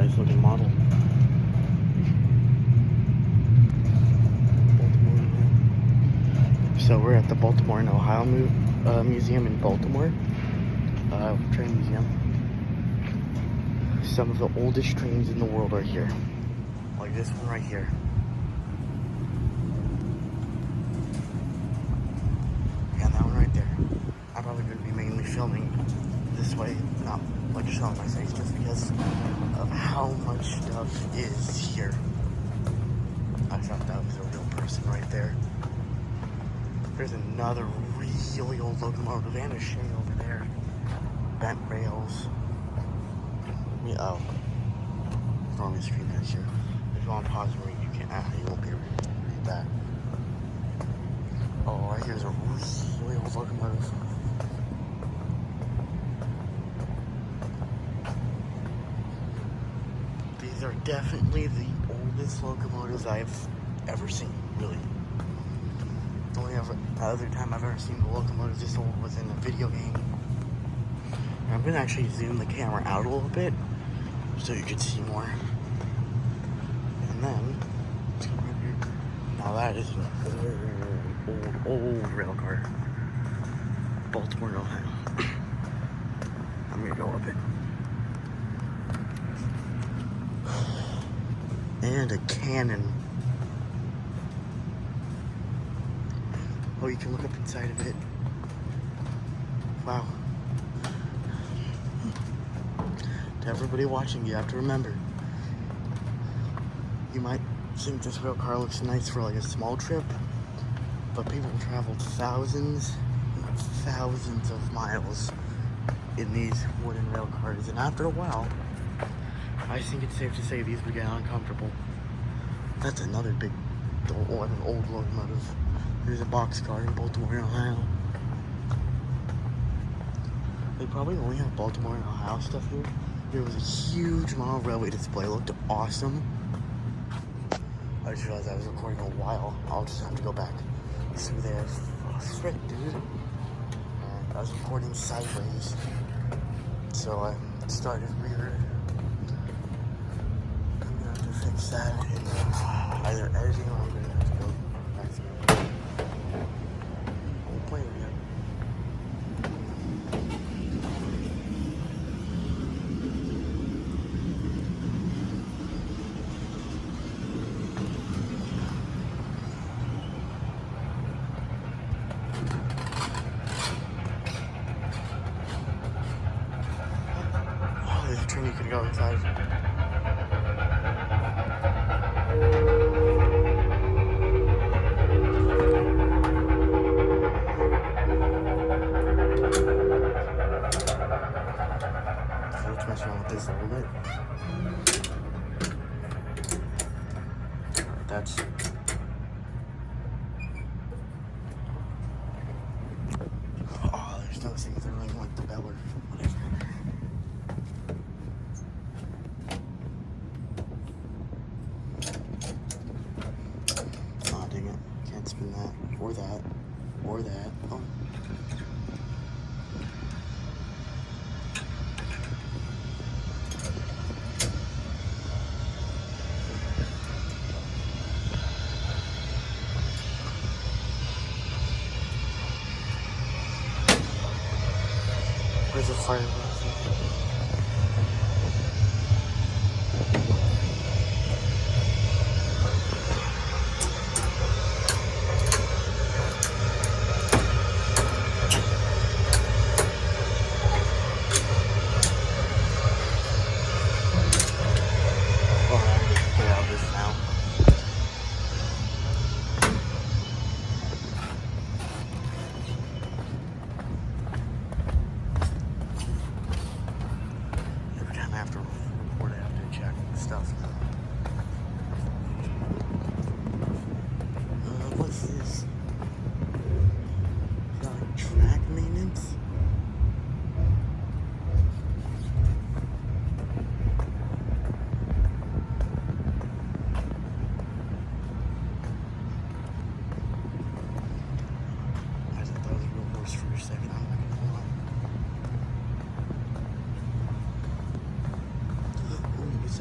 nice looking model. So we're at the Baltimore and Ohio Museum in Baltimore. Train museum. Some of the oldest trains in the world are here. Like this one right here. And that one right there. I'm probably going to be mainly filming this way, not like showing my face, just because of how much stuff is here. I thought that was a real person right there. There's another really old locomotive and a shay over there. Bent rails. Oh. Wrong screen right here. If you want to pause and read, you can't. You won't be able to read that. Oh, right here's a really old locomotive. These are definitely the oldest locomotives I've ever seen, really. The only other time I've ever seen a locomotive this old was in a video game. And I'm going to actually zoom the camera out a little bit so you can see more. And then, let's come right here. Now that is an old rail car. Baltimore, Ohio. I'm going to go up it. And a cannon. Oh, you can look up inside of it. Wow. To everybody watching, you have to remember, you might think this rail car looks nice for like a small trip, but people traveled thousands and thousands of miles in these wooden rail cars, and after a while, I think it's safe to say these would get uncomfortable. That's another big, old locomotive. There's a boxcar in Baltimore, Ohio. They probably only have Baltimore and Ohio stuff here. There was a huge model railway display. It looked awesome. I just realized I was recording a while. I'll just have to go back through there. Oh, frick, dude. And I was recording sideways. So I started rear. I'm gonna have to fix that in either editing or I'm gonna have to go back through. I'm playing again. There's a train you could go inside. So let's mess around with this a little bit. Alright, that's... Oh, there's no things that really like the bell or whatever. Spin that, or that, or that. Oh. Where's the fire?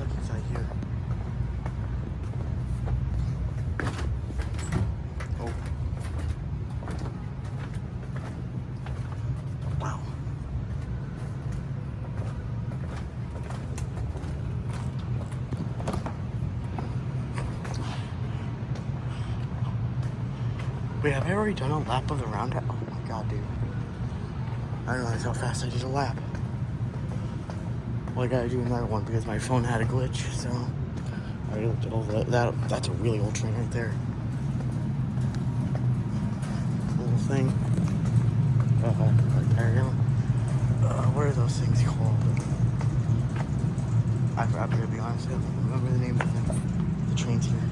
stuff inside here. Oh. Wow. Wait, have I already done a lap of the roundhouse? Oh my god, dude. I didn't realize how fast I did a lap. Well, I gotta do another one because my phone had a glitch, so I already looked at all that. That's a really old train right there. Little thing. There you go. What are those things called? I'm gonna be honest, I don't remember the name of them. The trains here.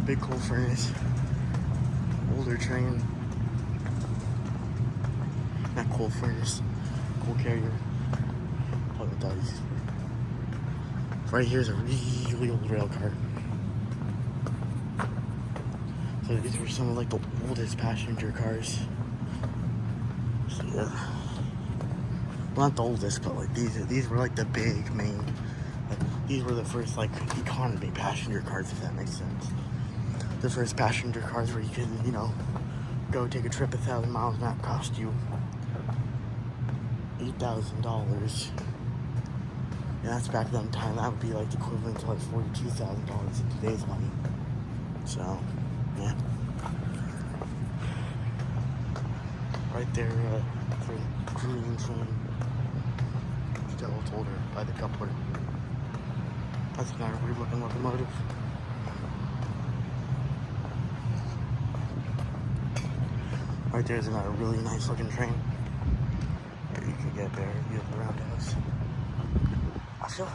Big coal furnace. Older train. Not coal furnace. Coal carrier. What it does. Right here's a really old rail car. So these were some of like the oldest passenger cars. So, yeah. Well, not the oldest, but like these were like the big main. Like, these were the first like economy passenger cars, if that makes sense. The first passenger cars where you could, you know, go take a trip 1,000 miles and that cost you $8,000. And that's back then time. That would be like the equivalent to like $42,000 in today's money. So, yeah. Right there, for the green train. Still told her by the coupler. That's not a weird looking locomotive. Right there's another really nice looking train. Here you can get there, you have the roundhouse. I feel,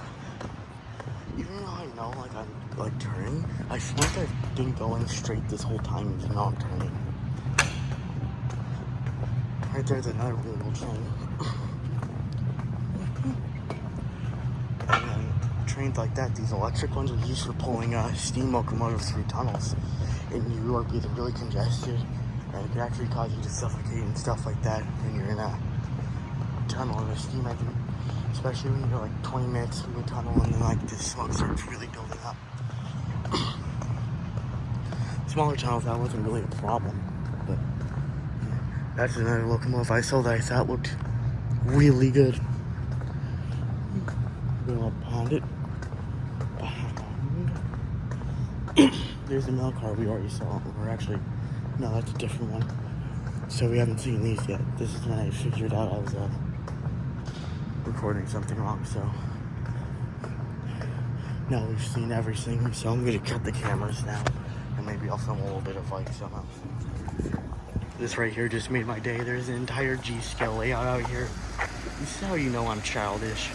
even though I know like I'm like turning, I feel like I've been going straight this whole time even though I'm turning. Right there's another really old train. And then trains like that, these electric ones are used for pulling steam locomotives through tunnels in New York. It's really congested. And it could actually cause you to suffocate and stuff like that when you're in a tunnel or a steam engine. Especially when you're like 20 minutes through a tunnel and then like the smoke starts really building up. Smaller tunnels, that wasn't really a problem. But yeah, that's another locomotive I saw that I thought looked really good. I'm gonna pound it. There's the mail car we already saw. We're actually, no, that's a different one. So we haven't seen these yet. This is when I figured out I was recording something wrong, so now we've seen everything, so I'm gonna cut the cameras now and maybe I'll film a little bit of like some else. This right here just made my day. There's an entire G-scale layout out here. This is how you know I'm childish.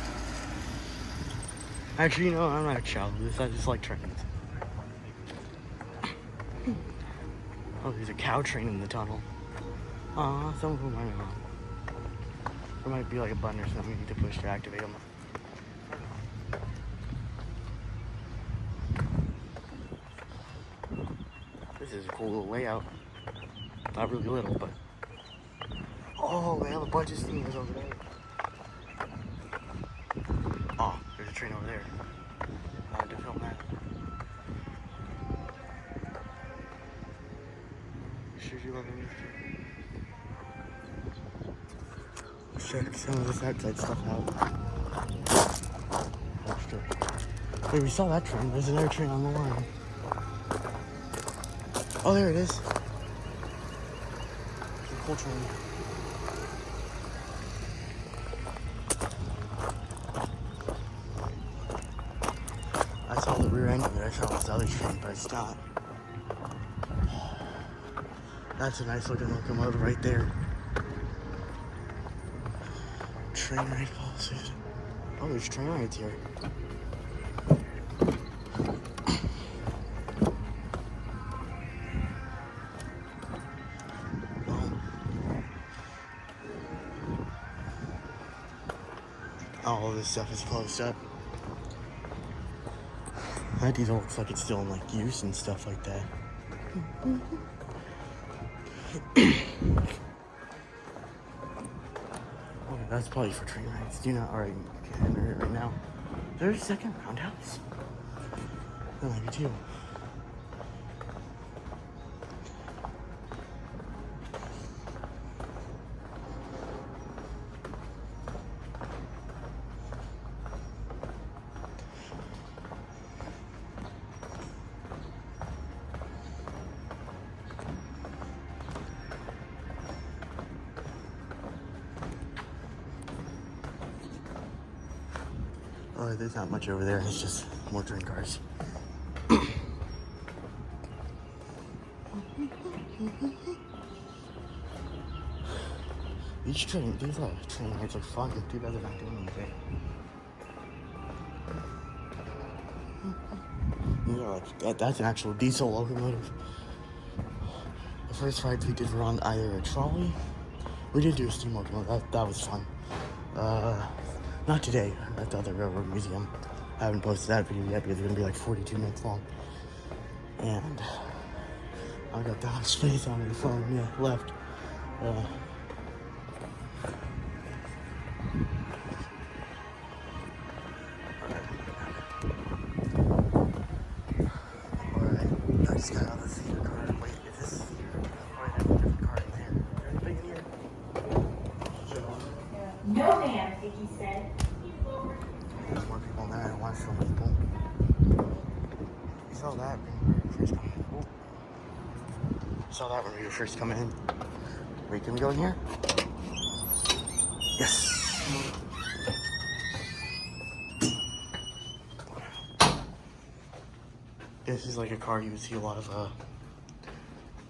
Actually, you know, I'm not childish, I just like trains. Oh, there's a cow train in the tunnel. Aw, some of them might be wrong. There might be like a button or something you need to push to activate them. This is a cool little layout. Not really little, but... Oh, they have a bunch of steamers over there. Oh, there's a train over there. I had to film that. Sure you love me. Check some of this outside stuff out. Wait, we saw that train. There's another train on the line. Oh, there it is. It's a cool train. I saw the rear end of it. I thought it was the other train, but it's not. That's a nice looking locomotive right there. Train ride policies. Oh, there's train rides here. All of this stuff is closed up. That diesel looks like it's still in like use and stuff like that. Oh, that's probably for train rides. Do not already enter it right now. now. There's a second roundhouse. I like it too. Oh, there's not much over there. It's just more train cars. These train rides are fun. Too bad they're not doing anything. You know, like, that's an actual diesel locomotive. The first rides we did were on either a trolley. We did do a steam locomotive. That was fun. Not today, at the other railroad museum. I haven't posted that video yet because it's gonna be like 42 minutes long. And I got that much space on my phone, left. Alright, I just got out of the theater car. Wait, is this a theater? Alright, I have a different car in there. Is there anybody in here? No, ma'am, Vicky said. There's more people in there. I don't want to show people. You saw that when we were first coming in. You saw that when we were first coming in. Wait, can we go in here? Yes. This is like a car you would see a lot of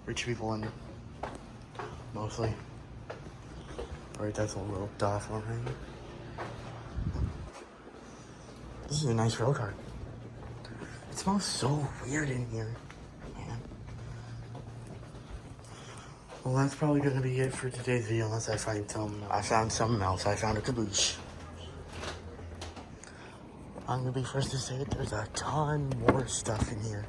rich people in. Mostly. Alright, that's all roped off already. This is a nice rail car. It smells so weird in here, man. Well, that's probably gonna be it for today's video, unless I found something else. I found a caboose. I'm gonna be first to say it. There's a ton more stuff in here.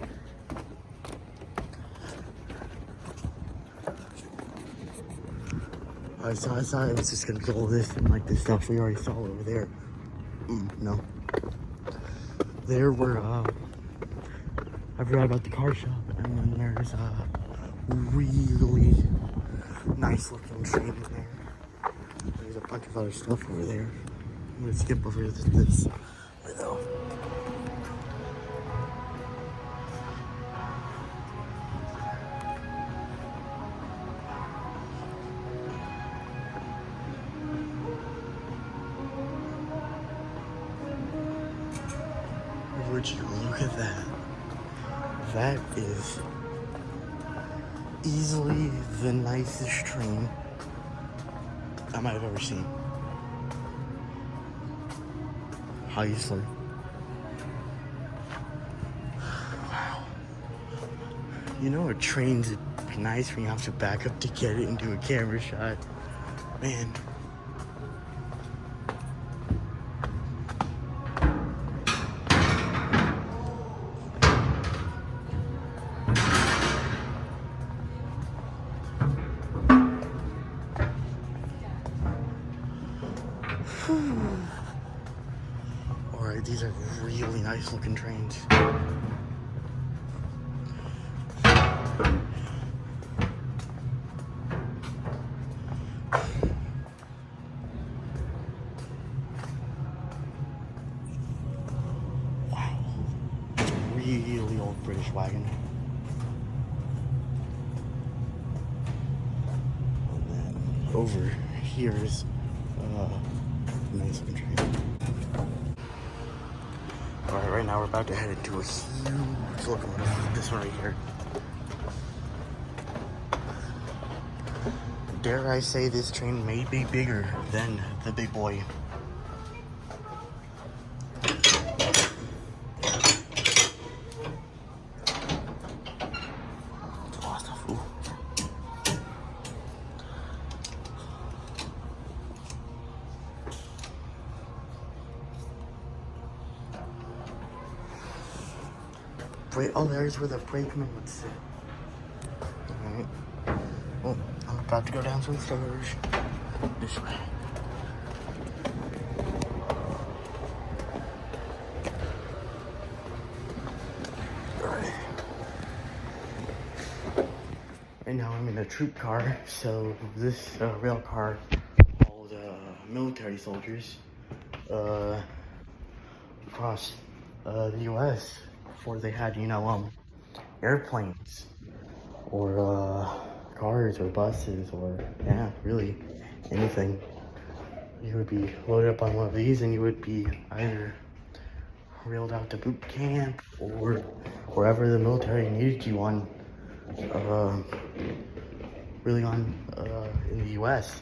I thought it was just gonna be all this and like the stuff we already saw over there. No. There were, I forgot about the car shop, and then there's a really nice looking train in there. There's a bunch of other stuff over there. I'm gonna skip over this though. Would you look at that? That is easily the nicest train I might have ever seen. Honestly. Wow. You know, a train's nice when you have to back up to get it and do a camera shot. Man. Alright, these are really nice looking trains. Wow. Really old British wagon. And then over here is nice looking train. Alright, right now we're about to head into a huge locomotive. This one right here. Dare I say this train may be bigger than the big boy. It's a lot of stuff. Ooh. Oh, there's where the brakeman would sit. Alright. Well, I'm about to go down some stairs. This way. now I'm in a troop car. So this rail car all the military soldiers across the U.S. before they had, airplanes or cars or buses or, yeah, really anything. You would be loaded up on one of these and you would be either railed out to boot camp or wherever the military needed you on, in the U.S.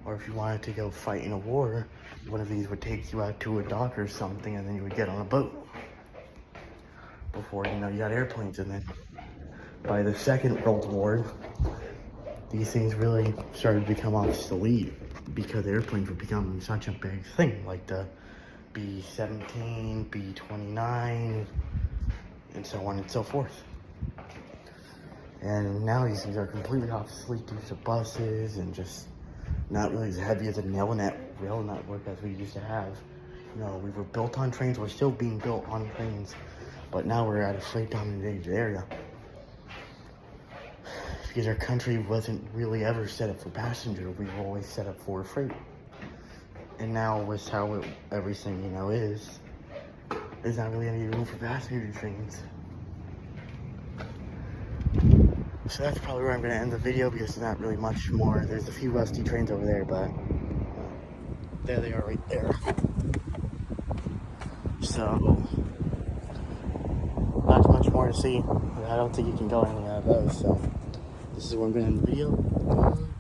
Or if you wanted to go fight in a war, one of these would take you out to a dock or something, and then you would get on a boat before, you got airplanes. And then by the Second World War, these things really started to become obsolete because airplanes were becoming such a big thing, like the B-17, B-29, and so on and so forth. And now these things are completely obsolete due to buses and just not really as heavy as a rail network as we used to have. We were built on trains, we're still being built on trains, but now we're at a freight dominated area. Because our country wasn't really ever set up for passenger, we were always set up for freight. And now with how everything, is, there's not really any room for passenger trains. So that's probably where I'm going to end the video because there's not really much more. There's a few rusty trains over there, but there they are right there. So, not much more to see. I don't think you can go anywhere out of those, so this is where I'm going to end the video.